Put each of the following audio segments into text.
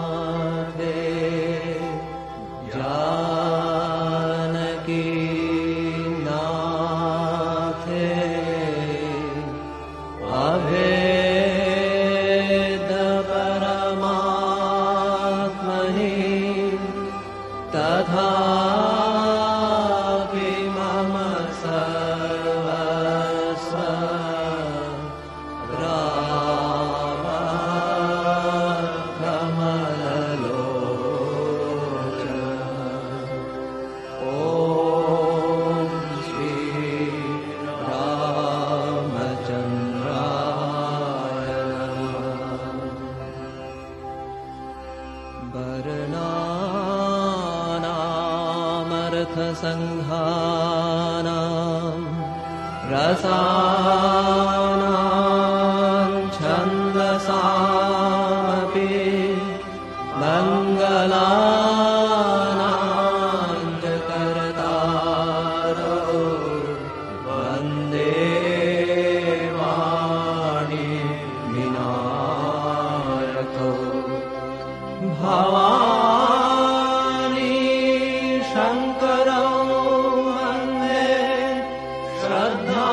श्रीनाथे जानकीनाथे अभेदपरमात्मने तथापि मम सर्वस्व वर्णानामर्थसङ्घानां रसानां छन्दसामपि मङ्गलानां च कर्तारो वन्दे वाणी विनायको भवानी शङ्करौ वन्दे श्रद्धा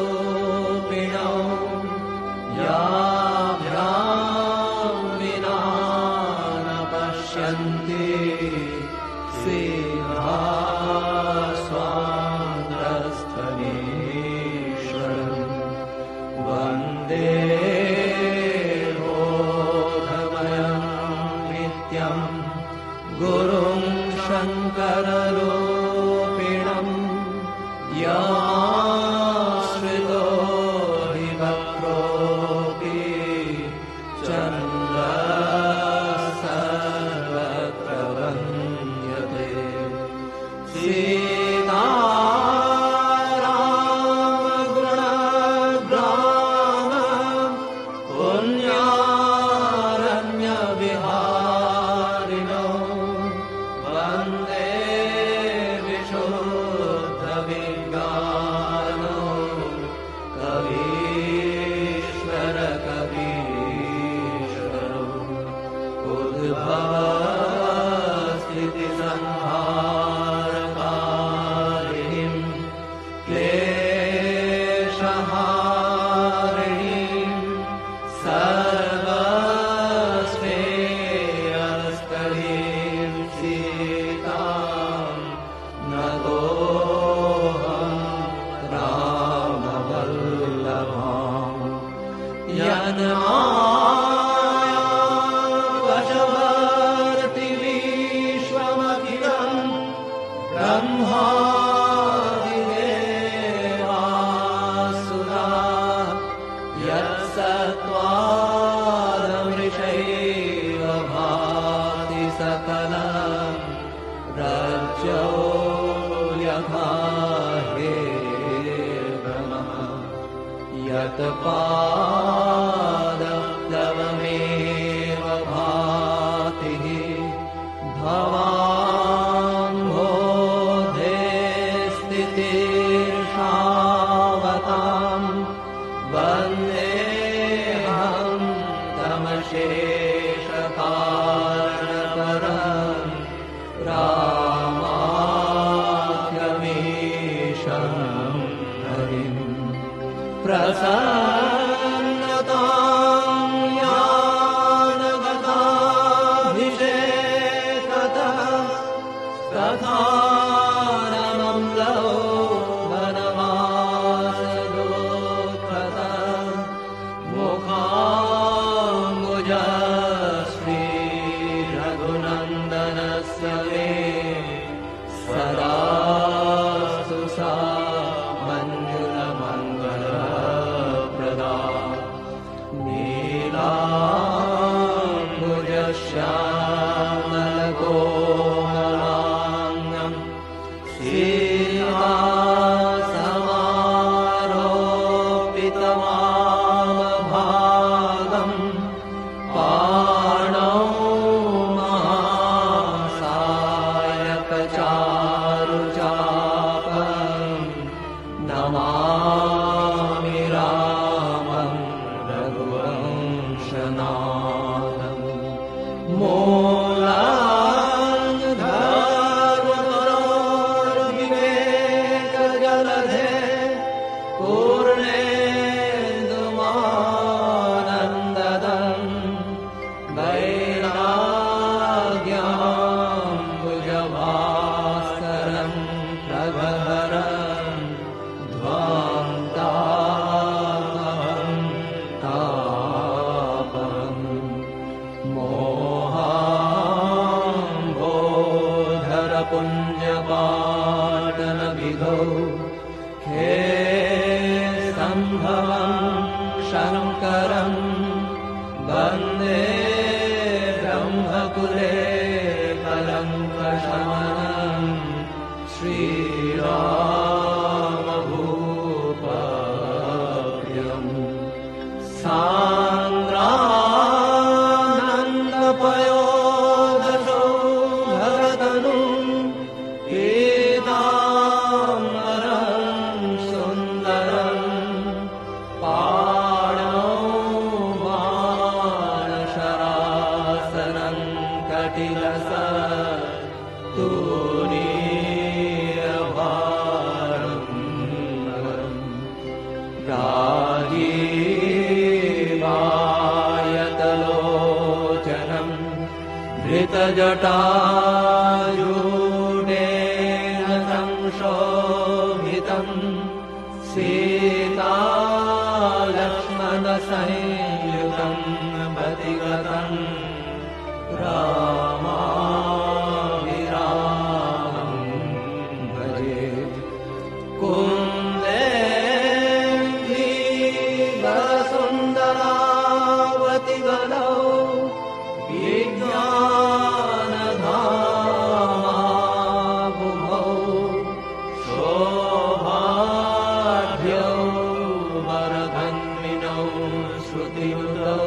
विश्वासरूपिणौ याभ्यां विना न पश्यन्ति सिद्धास्वान्द्रस्थनीश्वरं वन्दे गुरुं शङ्कररूपिणं याश्रितो हि वक्रोऽपि चन्द्रः सर्वत्र वन्द्यते सीतारामगुणग्रामं पुण्यारण्यविहारिणो वन्दे विशुद्धविज्ञानो कवीश्वर कवीश्वरो उद्भवस्थितिसंहारकारिणीं क्लेशहारिणीं सर्वश्रेयस्करीं सीतां नतोऽहं रामवल्लभां यन्माया वशवर्ति विश्वमखिलं ब्रह्मादिदेवासुरा यत्सत्त्वादमृषैव भाति सकलं रज्जो यथा हेर्भ्रमः यत्पादप्लवमेव भाति भवाम्भोधे स्थितिर्षावतां वन्देऽहं तमशेषकारणपरं रामाख्यमीशं हरिं प्रसन्नतां यानगताभिषेकतः तथा नमम्लौ वनवासदोत्कतः मुखाम्बुजश्रीरघुनन्दनस्य मे सदास्तु सा मञ्जुलमङ्गलप्रदा नीलाम्बुजश्यामलकोमलाङ्गं सीतासमारोपितवामभागं पाणौ महासायकचारुचापं नमामि नगहरं ध्वान्तामहं तापम् मोहाम्बोधरपुञ्जपाटनविधौ हे सम्भवं शङ्करं वन्दे ब्रह्मकुले कलङ्कशमनं श्रीरामभूपाभ्यम् सान्द्रानन्दपयोदशो भरतनुं पीताम्बरं सुन्दरं पाणौ बाणशरासनं राजीवायतलोचनं धृतजटायूढेन संशोभितं सीतालक्ष्मणसंयुतं पतिगतं रामाभिरामं भजे कुन्देन्दीवरसुन्दरावतिगलौ विज्ञानधामाबुभौ शोभाढ्यौ वरधन्विनौ श्रुतियुतौ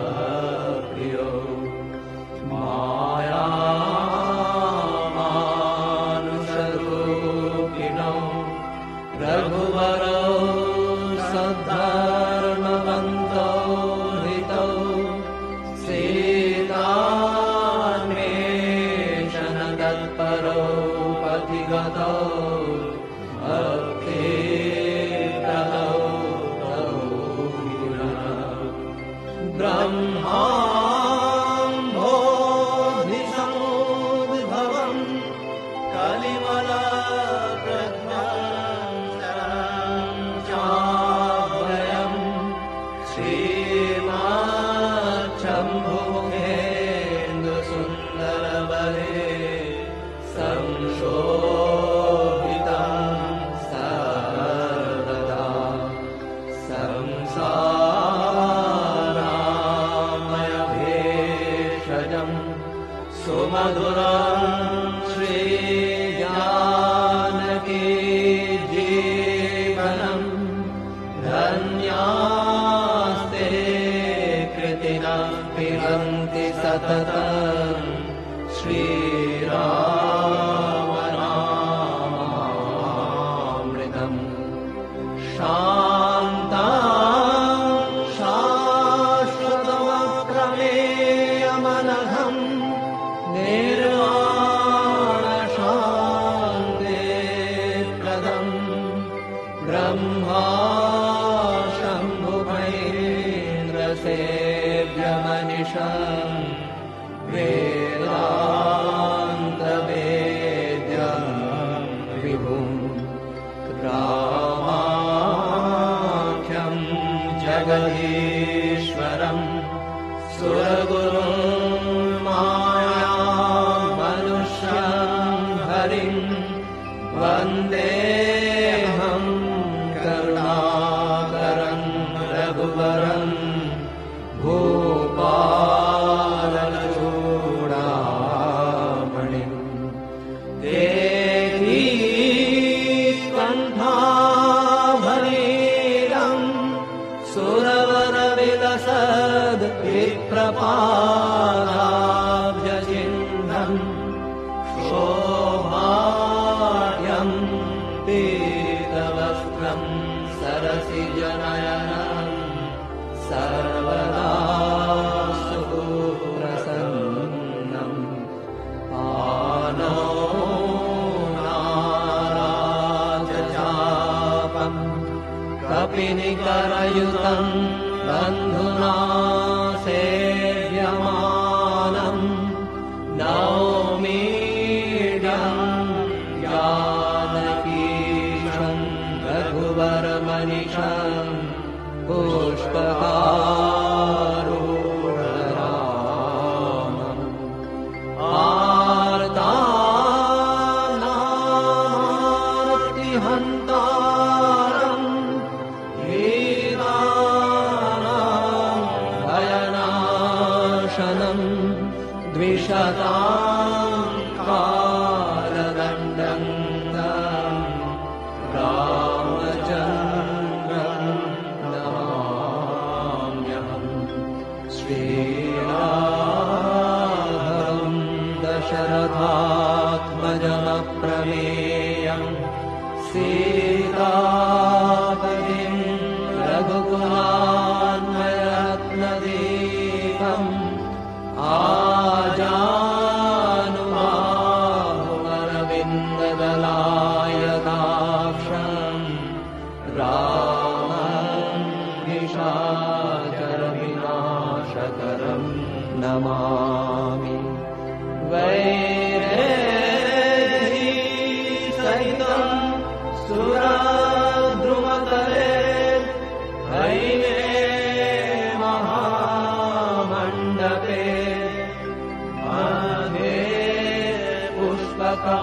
गोपीप्रवृन्दप्रियौ मायामानुषरूपिणौ रघुवरौ सद्धर्मवन्तौ हृतौ सीतान्वेषणतत्परौ पथिगतौ ब्रह्माम्भोधिसमुद्भवं कलिमलप्रज्ञं शरणं चाभयं श्रीमाच्छम्भुमुखेन्दुसुन्दरबले संशोभितं सर्वदा संसारामयभेषजं सुमधुरं श्रीजानकी जीवनं धन्यास्ते कृतिना पिबन्ति सततं श्रीरामनामामृतम् शान्तं शाश्वतमप्रमेयमनघं निर्वाणशान्तिप्रदं ब्रह्मा शम्भुभैन्द्रसेव्यमनिशं वेदान्तवेद्यं विभुं रामाख्यं जगदीश्वरं सुरगुरुं मायामनुष्यं हरिं वन्देऽहं करुणाकरं रघुवरं भूपालचूडामणिम् देवीकण्ठाभरीरं सुरवरविलसद् विप्रपादाभ्यचिह्नं शोभाढ्यं पीतवस्त्रं सरसिजनयनं सर्वदा सुप्रसन्नम् आनो नाराजचापं कपिनिकरयुतं बन्धुना सेव्यमानं सीतापतिं रघुकुलान्वयरत्नदीपम् आजानुबाहुरविन्ददलायताक्षम् रामं निशाचरविनाशकरं नमामि। वैदेहीसहितं सुरद्रुमतले हैमे महामण्डपे मध्ये पुष्पका